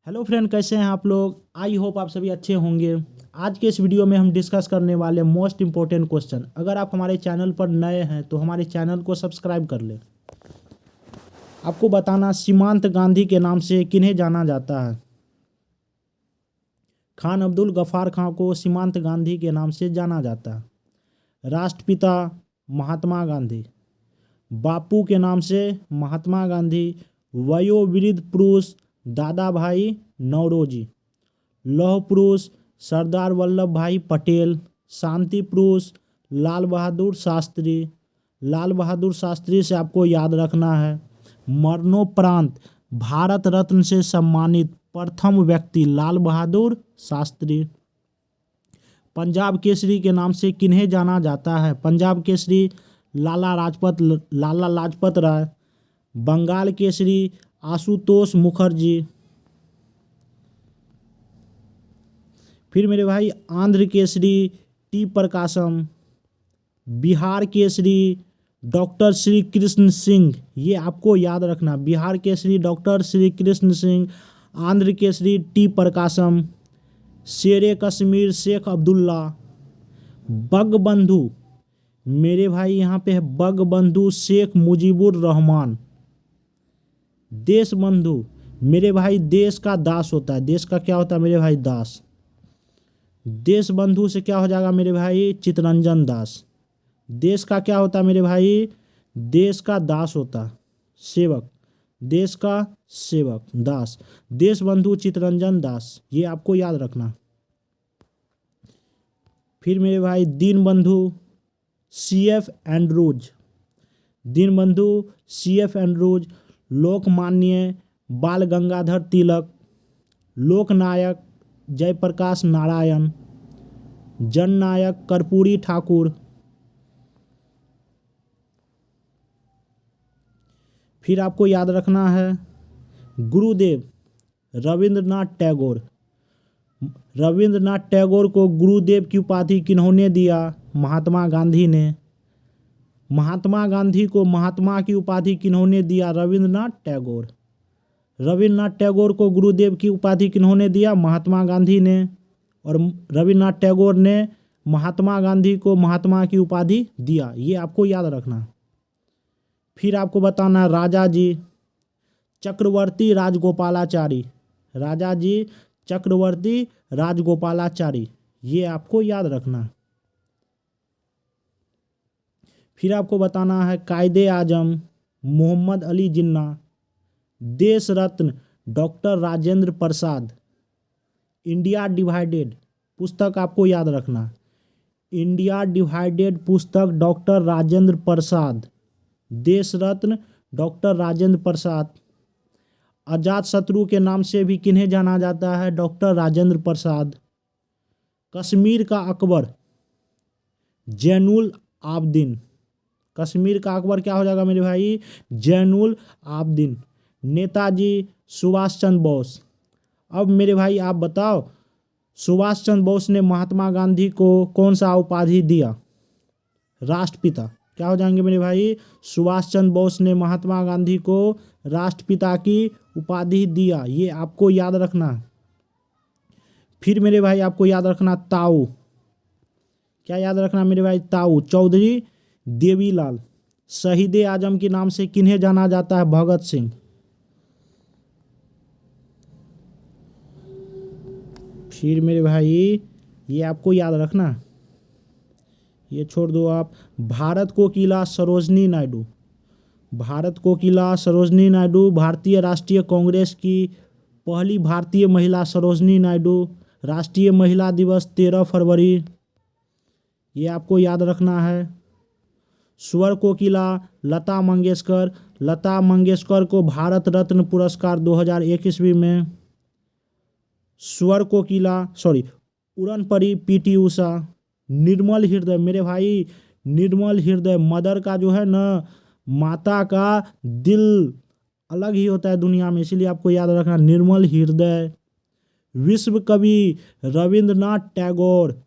Hello friend, कैसे हैं आप लोग। आई होप आप सभी अच्छे होंगे। आज के इस वीडियो में हम डिस्कस करने वाले मोस्ट इंपॉर्टेंट क्वेश्चन। अगर आप हमारे चैनल पर नए हैं तो हमारे चैनल को सब्सक्राइब कर लें। आपको बताना, सीमांत गांधी के नाम से किन्हें जाना जाता है। खान अब्दुल गफ्फार खां को सीमांत गांधी के नाम से जाना जाता है। राष्ट्रपिता महात्मा गांधी, बापू के नाम से महात्मा गांधी, वयोवृद्ध पुरुष दादा भाई नौरोजी, लौह पुरुष सरदार वल्लभ भाई पटेल, शांति पुरुष लाल बहादुर शास्त्री। लाल बहादुर शास्त्री से आपको याद रखना है। मरणोपरांत भारत रत्न से सम्मानित प्रथम व्यक्ति लाल बहादुर शास्त्री। पंजाब केसरी के नाम से किन्हें जाना जाता है। पंजाब केसरी लाला लाजपत राय। बंगाल केसरी आशुतोष मुखर्जी। फिर मेरे भाई आंध्र केसरी टी प्रकाशम। बिहार केसरी डॉक्टर श्री कृष्ण सिंह, ये आपको याद रखना। बिहार केसरी डॉक्टर श्री कृष्ण सिंह। आंध्र केसरी टी प्रकाशम। शेरे कश्मीर शेख अब्दुल्ला। बंगबंधु मेरे भाई यहाँ पे है बंगबंधु शेख मुजीबुर रहमान। देश बंधु मेरे भाई देश का दास होता है। देश का क्या होता है मेरे भाई? दास। देश बंधु से क्या हो जाएगा मेरे भाई? चित्तरंजन दास। देश का क्या होता है मेरे भाई? देश का दास होता, सेवक। देश का सेवक दास। देश बंधु चित्तरंजन दास, ये आपको याद रखना। फिर मेरे भाई दीन बंधु CF एंड्रूज। दीन बंधु CF एंड्रूज। लोकमान्य बाल गंगाधर तिलक। लोकनायक जयप्रकाश नारायण। जननायक कर्पूरी ठाकुर। फिर आपको याद रखना है गुरुदेव रविंद्रनाथ टैगोर। रविंद्रनाथ टैगोर को गुरुदेव की उपाधि किन्होंने दिया? महात्मा गांधी ने। महात्मा गांधी को महात्मा की उपाधि किन्होंने दिया? रविंद्रनाथ टैगोर। रविंद्रनाथ टैगोर को गुरुदेव की उपाधि किन्होंने दिया? महात्मा गांधी ने। और रविंद्रनाथ टैगोर ने महात्मा गांधी को महात्मा की उपाधि दिया, ये आपको याद रखना। फिर आपको बताना राजा जी चक्रवर्ती राजगोपालाचारी। राजा जी चक्रवर्ती राजगोपालाचारी, ये आपको याद रखना। फिर आपको बताना है कायदे आजम मोहम्मद अली जिन्ना। देश रत्न doctor Rajendra Prasad. India divided पुस्तक आपको याद रखना। इंडिया डिवाइडेड पुस्तक डॉक्टर राजेंद्र प्रसाद। देश रत्न डॉक्टर राजेंद्र प्रसाद। अजात शत्रु के नाम से भी किन्हें जाना जाता है? डॉक्टर राजेंद्र प्रसाद। कश्मीर का अकबर जैनुल आबदीन। कश्मीर का अकबर क्या हो जाएगा मेरे भाई? जैनुल आबदीन। नेताजी सुभाष चंद्र बोस। अब मेरे भाई आप बताओ, सुभाष चंद्र बोस ने महात्मा गांधी को कौन सा उपाधि दिया? राष्ट्रपिता। क्या हो जाएंगे मेरे भाई? सुभाष चंद्र बोस ने महात्मा गांधी को राष्ट्रपिता की उपाधि दिया, ये आपको याद रखना। फिर मेरे भाई आपको याद रखना ताऊ। क्या याद रखना मेरे भाई? ताऊ चौधरी देवीलाल। शहीद आजम के नाम से किन्हें जाना जाता है? भगत सिंह। फिर मेरे भाई ये आपको याद रखना, ये छोड़ दो आप। भारत को किला सरोजनी नायडू। भारत को किला सरोजनी नायडू। भारतीय राष्ट्रीय कांग्रेस की पहली भारतीय महिला सरोजनी नायडू। राष्ट्रीय महिला दिवस 13 फरवरी, ये आपको याद रखना है। स्वर कोकिला लता मंगेशकर। लता मंगेशकर को भारत रत्न पुरस्कार 2001 ईस्वी में। स्वर कोकिला उड़न परी PT उषा। निर्मल हृदय मेरे भाई, निर्मल हृदय मदर का जो है ना, माता का दिल अलग ही होता है दुनिया में, इसीलिए आपको याद रखना निर्मल हृदय। विश्व कवि रविंद्रनाथ टैगोर।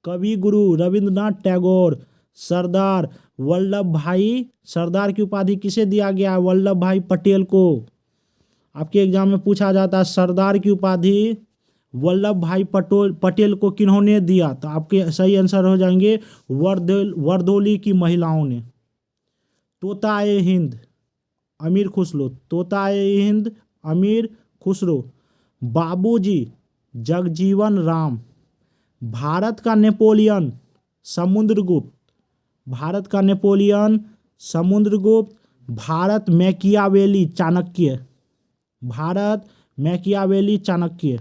कवि गुरु रविंद्रनाथ टैगोर। सरदार वल्लभ भाई, सरदार की उपाधि किसे दिया गया? वल्लभ भाई पटेल को। आपके एग्जाम में पूछा जाता है सरदार की उपाधि वल्लभ भाई पटेल को किन्होंने दिया, तो आपके सही आंसर हो जाएंगे वर्दोली की महिलाओं ने। तोताए हिंद अमीर खुसरो, तोताए हिंद अमीर खुसरो। बाबूजी जगजीवन राम। भारत का नेपोलियन समुद्रगुप्त, भारत का Napoleon Samudragupta. Bharat Machiavelli Chanakya, Bharat Machiavelli Chanakya.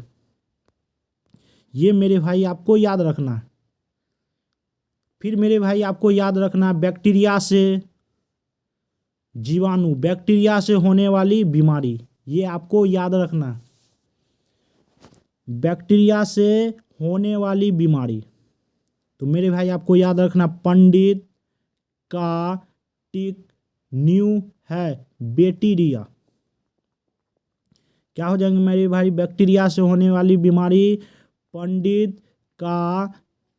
ये मेरे भाई आपको याद रखना है। फिर मेरे भाई आपको याद रखना बैक्टीरिया से जीवाणु, बैक्टीरिया से होने वाली बीमारी, ये आपको याद रखना। बैक्टीरिया से होने वाली बीमारी, तो मेरे भाई आपको याद रखना पंडित का टिक न्यू है बैक्टीरिया। क्या हो जाएंगे मेरे भाई बैक्टीरिया से होने वाली बीमारी पंडित का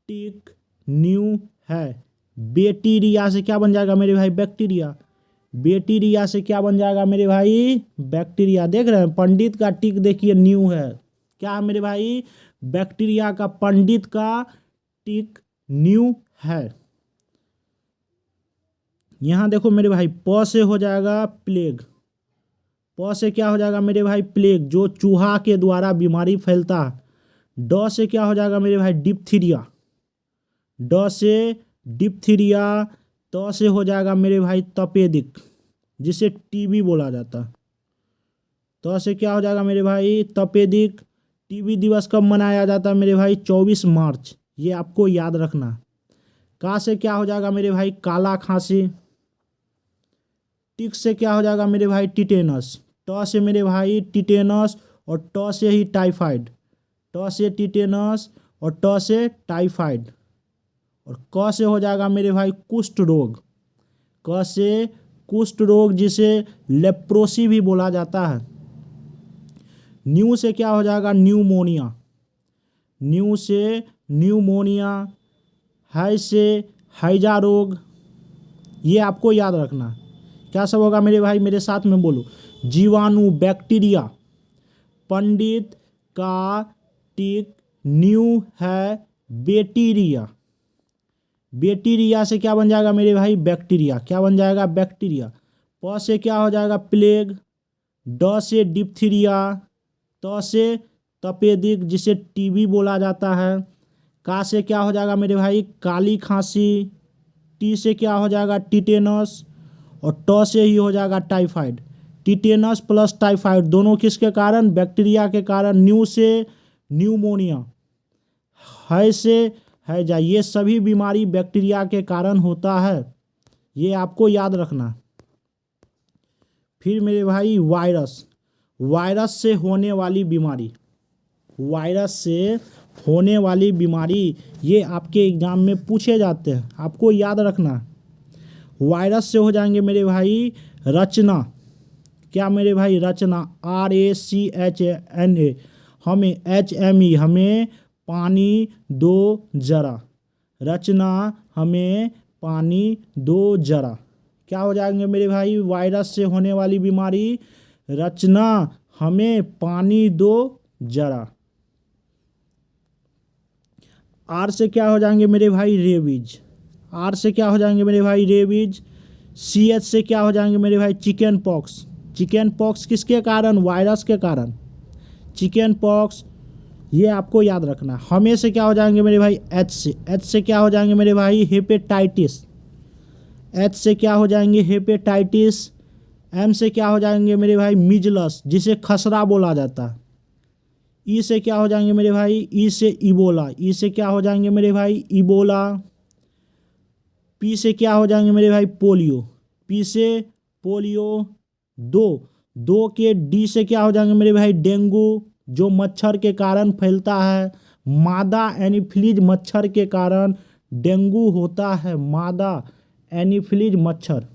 टिक न्यू है बैक्टीरिया से क्या बन जाएगा मेरे भाई बैक्टीरिया। बैक्टीरिया से क्या बन जाएगा मेरे भाई बैक्टीरिया। देख रहे हैं पंडित का टिक देखिए न्यू है, क्या मेरे भाई बैक्टीरिया का पंडित का टिक न्यू है। यहां देखो मेरे भाई प से हो जाएगा प्लेग, प से क्या हो जाएगा मेरे भाई प्लेग जो चूहा के द्वारा बीमारी फैलता है। ड से क्या हो जाएगा मेरे भाई डिप्थीरिया, ड से डिप्थीरिया। त से हो जाएगा मेरे भाई तपेदिक जिसे टीबी बोला जाता है। त से क्या हो जाएगा मेरे भाई तपेदिक। टीबी दिवस कब मनाया जाता है मेरे भाई 24 मार्च, ये आपको याद रखना। का से क्या हो जाएगा मेरे भाई काला खांसी। टिक से क्या हो जाएगा मेरे भाई टिटेनस। ट से मेरे भाई टिटेनस और ट से ही टाइफाइड, ट से टिटेनस और ट से टाइफाइड। और क से हो जाएगा मेरे भाई कुष्ठ रोग, क से कुष्ठ रोग जिसे लेप्रोसी भी बोला जाता है। न्यू से क्या हो जाएगा न्यूमोनिया, न्यू से न्यूमोनिया। है से हैजा रोग, ये आपको याद रखना। क्या सब होगा मेरे भाई मेरे साथ में बोलो जीवाणु बैक्टीरिया पंडित का टिक न्यू है बैक्टीरिया। बैक्टीरिया से क्या बन जाएगा मेरे भाई बैक्टीरिया, क्या बन जाएगा बैक्टीरिया। प से क्या हो जाएगा प्लेग। ड से डिप्थीरिया। त से तपेदिक जिसे टीबी बोला जाता है। का से क्या हो जाएगा मेरे भाई काली खांसी। टी से क्या हो जाएगा टिटेनस और ट से ही हो जाएगा टाइफाइड। टिटेनस प्लस टाइफाइड दोनों किसके कारण बैक्टीरिया के कारण। न्यू से न्यूमोनिया, है से हैजा, ये सभी बीमारी बैक्टीरिया के कारण होता है, ये आपको याद रखना। फिर मेरे भाई वायरस, वायरस से होने वाली बीमारी, वायरस से होने वाली बीमारी ये आपके एग्जाम में पूछे जाते हैं, आपको याद रखना। वायरस से हो जाएंगे मेरे भाई रचना, क्या मेरे भाई रचना RACHNA। हमें HME हमें पानी दो जरा, रचना हमें पानी दो जरा। क्या हो जाएंगे मेरे भाई वायरस से होने वाली बीमारी रचना हमें पानी दो जरा। आर से क्या हो जाएंगे मेरे भाई रेबीज, आर से क्या हो जाएंगे मेरे भाई रेबीज। CH से क्या हो जाएंगे मेरे भाई चिकन पॉक्स, चिकन पॉक्स किसके कारण वायरस के कारण चिकन पॉक्स, ये आपको याद रखना। हमें से क्या हो जाएंगे मेरे भाई H से, H से क्या हो जाएंगे मेरे भाई हेपेटाइटिस, H से क्या हो जाएंगे हेपेटाइटिस। M से क्या हो जाएंगे मेरे भाई मिजलस जिसे खसरा बोला जाता है। ई से क्या हो जाएंगे मेरे भाई ई से इबोला, ई से क्या हो जाएंगे मेरे भाई इबोला। पी से क्या हो जाएंगे मेरे भाई पोलियो, पी से पोलियो। दो के डी से क्या हो जाएंगे मेरे भाई डेंगू जो मच्छर के कारण फैलता है, मादा एनीफिलीज मच्छर के कारण डेंगू होता है, मादा एनीफिलीज मच्छर।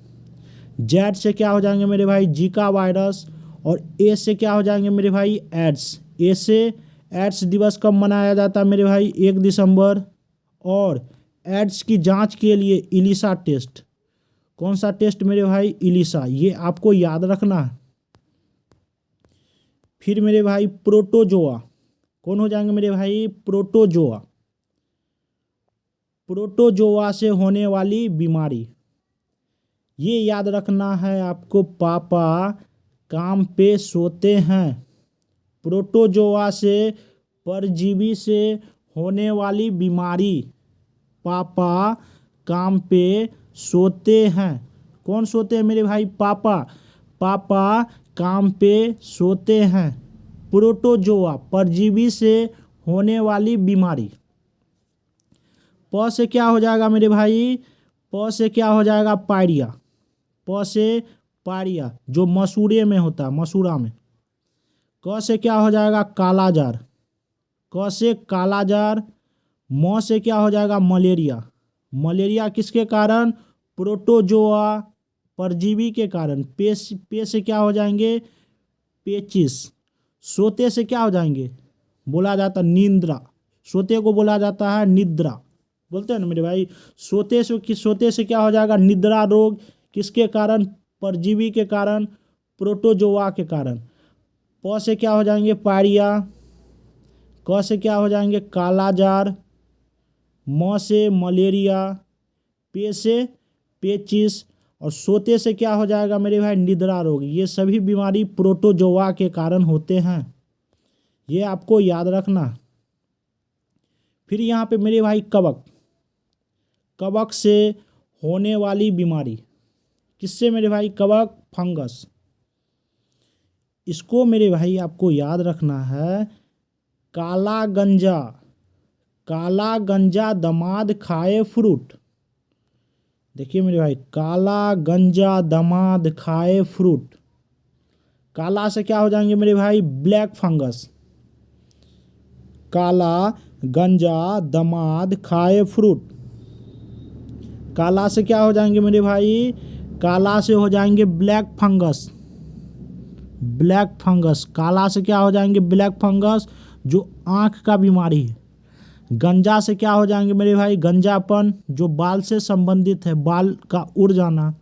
जेड से क्या हो जाएंगे मेरे भाई जीका वायरस। और ए से क्या हो जाएंगे मेरे भाई एड्स, ए से एड्स दिवस कब मनाया जाता है मेरे भाई 1 दिसंबर। और एड्स की जांच के लिए इलिसा टेस्ट, कौन सा टेस्ट मेरे भाई इलिसा, ये आपको याद रखना है। फिर मेरे भाई प्रोटोजोआ, कौन हो जाएंगे मेरे भाई? प्रोटोजोआ। प्रोटोजोआ से होने वाली बीमारी, ये याद रखना है आपको, पापा काम पे सोते हैं। प्रोटोजोआ से, परजीवी से होने वाली बीमारी, पापा काम पे सोते हैं। कौन सोते हैं मेरे भाई? पापा। पापा काम पे सोते हैं। प्रोटोजोआ, परजीवी से होने वाली बीमारी। प से क्या हो जाएगा मेरे भाई? प से क्या हो जाएगा? पायरिया। प से पायरिया, जो मसूड़े में होता है, मसूड़ा में। क से क्या हो जाएगा? कालाजार। क से कालाजार। म से क्या हो जाएगा? मलेरिया। मलेरिया किसके कारण? प्रोटोजोआ, परजीवी के कारण। पे से क्या हो जाएंगे? पेचिस। सोते से क्या हो जाएंगे? बोला जाता निद्रा। सोते को बोला जाता है निद्रा, बोलते हैं ना मेरे भाई। सोते से क्या हो जाएगा? निद्रा रोग। किसके कारण? परजीवी के कारण, प्रोटोजोआ के कारण। प से क्या हो जाएंगे? पायरिया। क से क्या हो जाएंगे? कालाजार। म से मलेरिया। पे से पेचिस। और सोते से क्या हो जाएगा मेरे भाई? निद्रा रोग। ये सभी बीमारी प्रोटोजोआ के कारण होते हैं, ये आपको याद रखना। फिर यहाँ पे मेरे भाई कवक, कवक से होने वाली बीमारी, किससे मेरे भाई? कवक, फंगस। इसको मेरे भाई आपको याद रखना है। काला गंजा, काला गंजा दमाद खाए फ्रूट। देखिए मेरे भाई, काला गंजा दमाद खाए फ्रूट। काला से क्या हो जाएंगे मेरे भाई? Black fungus. काला गंजा दमाद खाए फ्रूट। काला से क्या हो जाएंगे मेरे भाई? काला से हो जाएंगे ब्लैक फंगस। ब्लैक फंगस, काला से क्या हो जाएंगे? ब्लैक फंगस, जो आँख का बीमारी है। गंजा से क्या हो जाएंगे मेरे भाई? गंजापन, जो बाल से संबंधित है, बाल का उड़ जाना।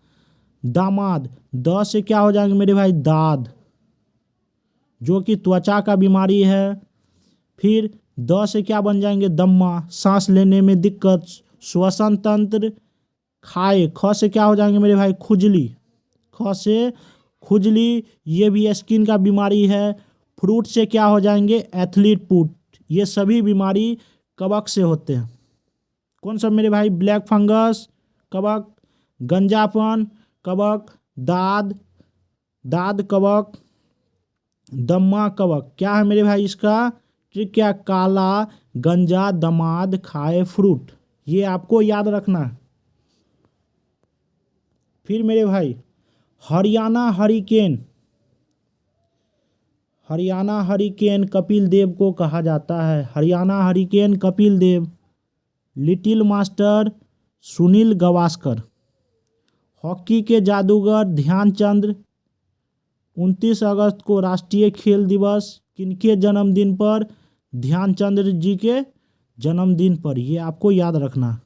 दामाद, द से क्या हो जाएंगे मेरे भाई? दाद, जो कि त्वचा का बीमारी है। फिर द से क्या बन जाएंगे? दम्मा, सांस लेने में दिक्कत, श्वसन तंत्र। खाए, ख से क्या हो जाएंगे मेरे भाई? खुजली। ख से खुजली, ये भी स्किन का बीमारी है। फ्रूट से क्या हो जाएंगे? Athlete foot. ये सभी बीमारी कवक से होते हैं। कौन सा मेरे भाई? ब्लैक फंगस, कवक, गंजापन, कवक, दाद, दाद कवक, दम्मा कवक। क्या है मेरे भाई इसका? क्या? काला गंजा दमाद खाए फ्रूट। ये आपको याद रखना है। फिर मेरे भाई हरियाणा हरिकेन, हरियाणा हरिकेन कपिल देव को कहा जाता है। Haryana hurricane Kapil Dev. Little master Sunil Gavaskar. Hockey के जादूगर ध्यानचंद। 29 अगस्त को राष्ट्रीय खेल दिवस किनके जन्मदिन पर? ध्यानचंद जी के जन्मदिन पर। ये आपको याद रखना।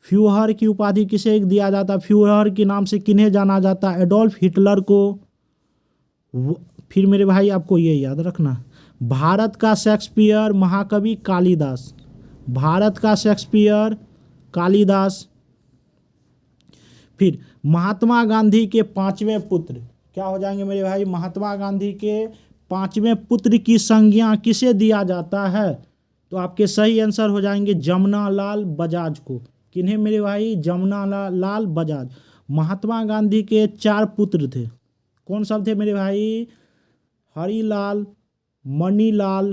फ्यूहर की उपाधि किसे दिया जाता? फ्यूहर के नाम से किन्हें जाना जाता? एडोल्फ हिटलर को। फिर मेरे भाई आपको ये याद रखना, भारत का शेक्सपियर महाकवि कालिदास। भारत का शेक्सपियर कालिदास। फिर महात्मा गांधी के 5वें पुत्र क्या हो जाएंगे मेरे भाई? महात्मा गांधी के 5वें पुत्र की संज्ञा किसे दिया जाता है? तो आपके सही आंसर हो जाएंगे जमनालाल बजाज को। किन्हें मेरे भाई? जमनालाल बजाज। महात्मा गांधी के 4 पुत्र थे। कौन सब थे मेरे भाई? हरिलाल, मणिलाल,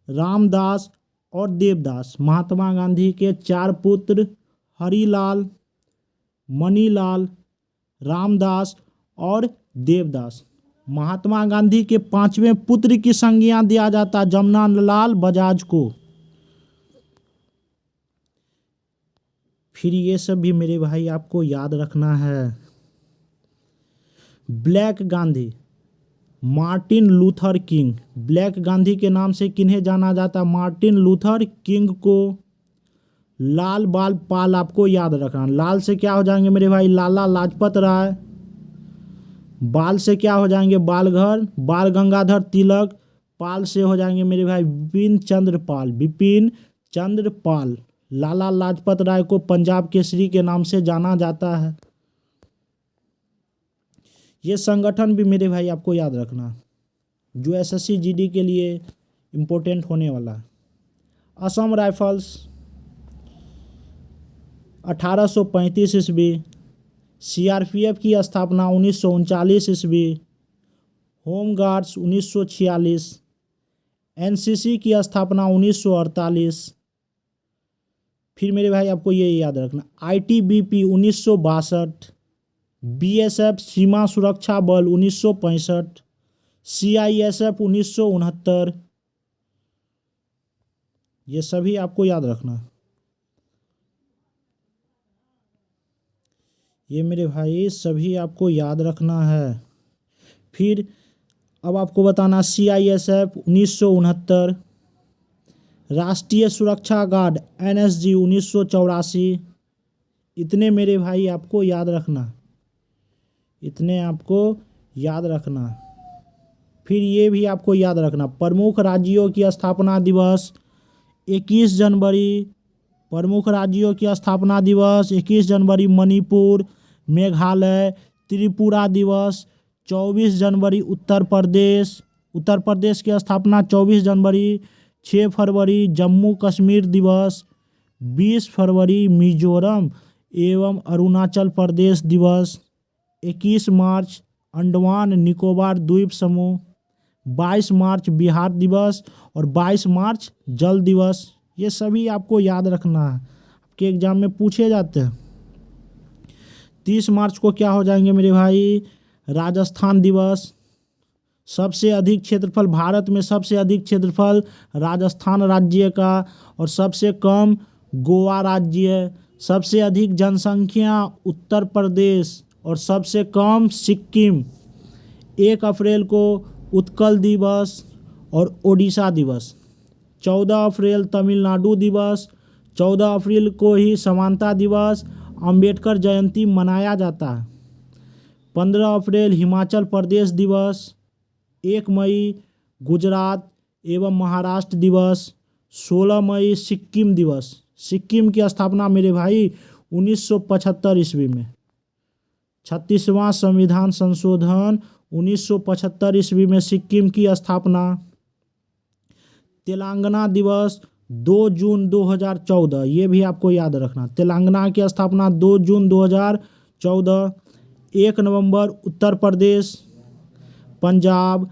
रामदास और देवदास। महात्मा गांधी के 4 पुत्र हरिलाल, मणिलाल, रामदास और देवदास। महात्मा गांधी के 5वें पुत्र की संज्ञा दिया जाता जमनालाल बजाज को। फिर ये सब भी मेरे भाई आपको याद रखना है। Black Gandhi, Martin Luther king. Black Gandhi के नाम से किन्हें जाना जाता? मार्टिन लूथर किंग को। लाल बाल पाल आपको याद रखना। लाल से क्या हो जाएंगे मेरे भाई? लाला लाजपत राय। बाल से क्या हो जाएंगे, बालघर, बाल गंगाधर तिलक। पाल से हो जाएंगे मेरे भाई विपिन चंद्र पाल, विपिन चंद्र पाल। लाला लाजपत राय को पंजाब केसरी के नाम से जाना जाता है। ये संगठन भी मेरे भाई आपको याद रखना, जो एसएससी जीडी के लिए इम्पोर्टेंट होने वाला है। असम राइफल्स 1835 ईस्वी, सीआरपीएफ की स्थापना 1939 ईस्वी, होम गार्ड्स 1946, एनसीसी की स्थापना 1948। फिर मेरे भाई आपको ये याद रखना, आईटीबीपी 1962, बीएसएफ सीमा सुरक्षा बल 1965, सीआईएसएफ 1969। ये सभी आपको याद रखना। ये मेरे भाई सभी आपको याद रखना है। फिर अब आपको बताना सीआईएसएफ 1969, राष्ट्रीय सुरक्षा गार्ड एनएसजी 1984। इतने मेरे भाई आपको याद रखना, इतने आपको याद रखना। फिर ये भी आपको याद रखना, प्रमुख राज्यों की स्थापना दिवस 21 जनवरी, प्रमुख राज्यों की स्थापना दिवस 21 जनवरी, मणिपुर, मेघालय, त्रिपुरा दिवस 24 जनवरी, उत्तर प्रदेश, उत्तर प्रदेश की स्थापना 24 जनवरी, 6 फरवरी जम्मू कश्मीर दिवस, 20 फरवरी मिजोरम एवं अरुणाचल प्रदेश दिवस, 21 मार्च अंडमान निकोबार द्वीप समूह, 22 मार्च बिहार दिवस और 22 मार्च जल दिवस। ये सभी आपको याद रखना है, आपके एग्जाम में पूछे जाते हैं। 30 मार्च को क्या हो जाएंगे मेरे भाई, राजस्थान दिवस। सबसे अधिक क्षेत्रफल, भारत में सबसे अधिक क्षेत्रफल राजस्थान राज्य का और सबसे कम गोवा राज्य। सबसे अधिक जनसंख्या उत्तर प्रदेश और सबसे कम सिक्किम। 1 अप्रैल को उत्कल दिवस और ओडिशा दिवस। 14 अप्रैल तमिलनाडु दिवस। 14 अप्रैल को ही समानता दिवस, अंबेडकर जयंती मनाया जाता है। 15 अप्रैल हिमाचल प्रदेश दिवस। 1 मई गुजरात एवं महाराष्ट्र दिवस। 16 मई सिक्किम दिवस। सिक्किम की स्थापना मेरे भाई 1975 ईस्वी में। 36वां संविधान संशोधन 1975 ईस्वी में सिक्किम की स्थापना। तेलंगाना दिवस 2 जून 2014, ये भी आपको याद रखना। तेलंगाना की स्थापना 2 जून 2014। 1 नवंबर उत्तर प्रदेश, पंजाब,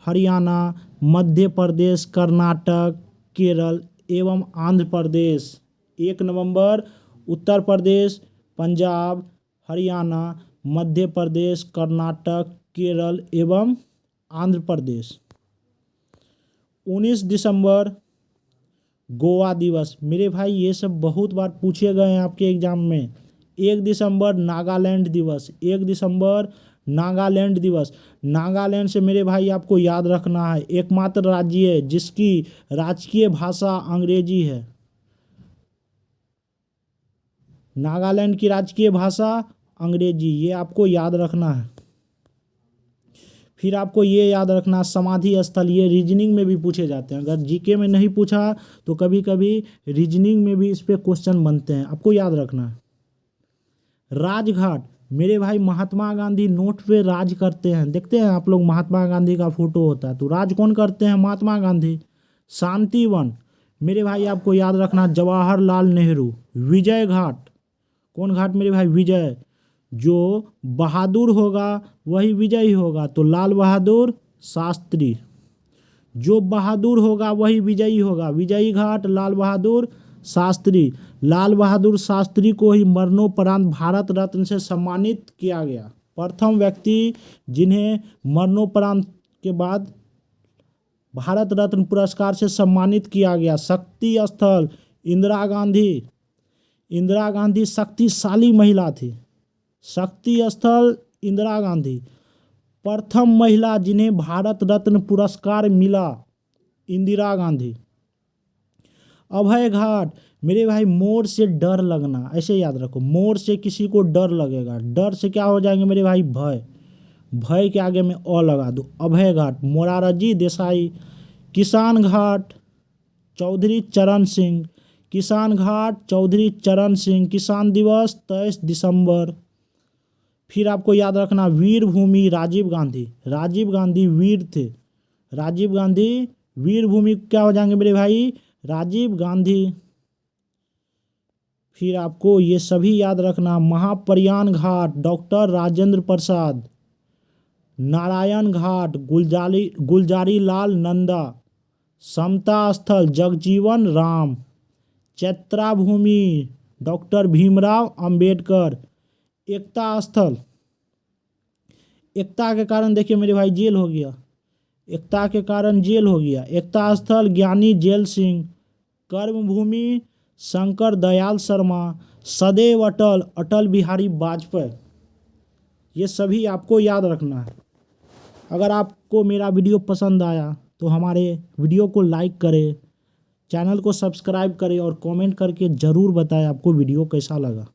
हरियाणा, मध्य प्रदेश, कर्नाटक, केरल एवं आंध्र प्रदेश। 1 नवंबर उत्तर प्रदेश, पंजाब, हरियाणा, मध्य प्रदेश, कर्नाटक, केरल एवं आंध्र प्रदेश। 19 दिसंबर गोवा दिवस। मेरे भाई ये सब बहुत बार पूछे गए हैं आपके एग्जाम में। 1 दिसंबर नागालैंड दिवस। 1 दिसंबर नागालैंड दिवस। नागालैंड से मेरे भाई आपको याद रखना है, एकमात्र राज्य है जिसकी राजकीय भाषा अंग्रेजी है। नागालैंड की राजकीय भाषा अंग्रेजी, ये आपको याद रखना है। फिर आपको ये याद रखना, समाधि स्थल, ये रीजनिंग में भी पूछे जाते हैं। अगर जीके में नहीं पूछा तो कभी कभी रीजनिंग में भी इस पे क्वेश्चन बनते हैं, आपको याद रखना है। राजघाट, मेरे भाई महात्मा गांधी नोट पे राज करते हैं, देखते हैं आप लोग, महात्मा गांधी का फोटो होता है, तो राज कौन करते हैं, महात्मा गांधी। शांतिवन, मेरे भाई आपको याद रखना, जवाहरलाल नेहरू। विजय घाट, कौन घाट मेरे भाई, विजय। जो बहादुर होगा वही विजयी होगा, तो लाल बहादुर शास्त्री। जो बहादुर होगा वही विजयी होगा, विजयी घाट लाल बहादुर शास्त्री। लाल बहादुर शास्त्री को ही मरणोपरांत भारत रत्न से सम्मानित किया गया। प्रथम व्यक्ति जिन्हें मरणोपरांत के बाद भारत रत्न पुरस्कार से सम्मानित किया गया। शक्ति स्थल, इंदिरा गांधी। इंदिरा गांधी शक्तिशाली महिला थी। शक्ति स्थल इंदिरा गांधी। प्रथम महिला जिन्हें भारत रत्न पुरस्कार मिला, इंदिरा गांधी। अभय घाट, मेरे भाई मोर से डर लगना, ऐसे याद रखो, मोर से किसी को डर लगेगा, डर से क्या हो जाएंगे मेरे भाई, भय। भय के आगे में अ लगा दो, अभय घाट। मोरारजी देसाई, किसान घाट, चौधरी चरण सिंह, किसान घाट, चौधरी चरण सिंह। किसान दिवस 23 दिसंबर। फिर आपको याद रखना वीर भूमि राजीव गांधी, राजीव गांधी वीर थे, राजीव गांधी वीर भूमि क्या हो जाएंगे मेरे भाई, राजीव गांधी। फिर आपको ये सभी याद रखना, महाप्रयाण घाट डॉक्टर राजेंद्र प्रसाद, नारायण घाट गुलजारी लाल नंदा, समता स्थल जगजीवन राम, चैत्रा भूमि डॉक्टर भीमराव अंबेडकर, एकता स्थल, एकता के कारण देखिए मेरे भाई जेल हो गया, एकता के कारण जेल हो गया, एकता स्थल ज्ञानी जेल सिंह, कर्म भूमि शंकर दयाल शर्मा, सदैव अटल अटल बिहारी वाजपेयी। ये सभी आपको याद रखना है। अगर आपको मेरा वीडियो पसंद आया तो हमारे वीडियो को लाइक करें, चैनल को सब्सक्राइब करें और कमेंट करके ज़रूर बताएं आपको वीडियो कैसा लगा।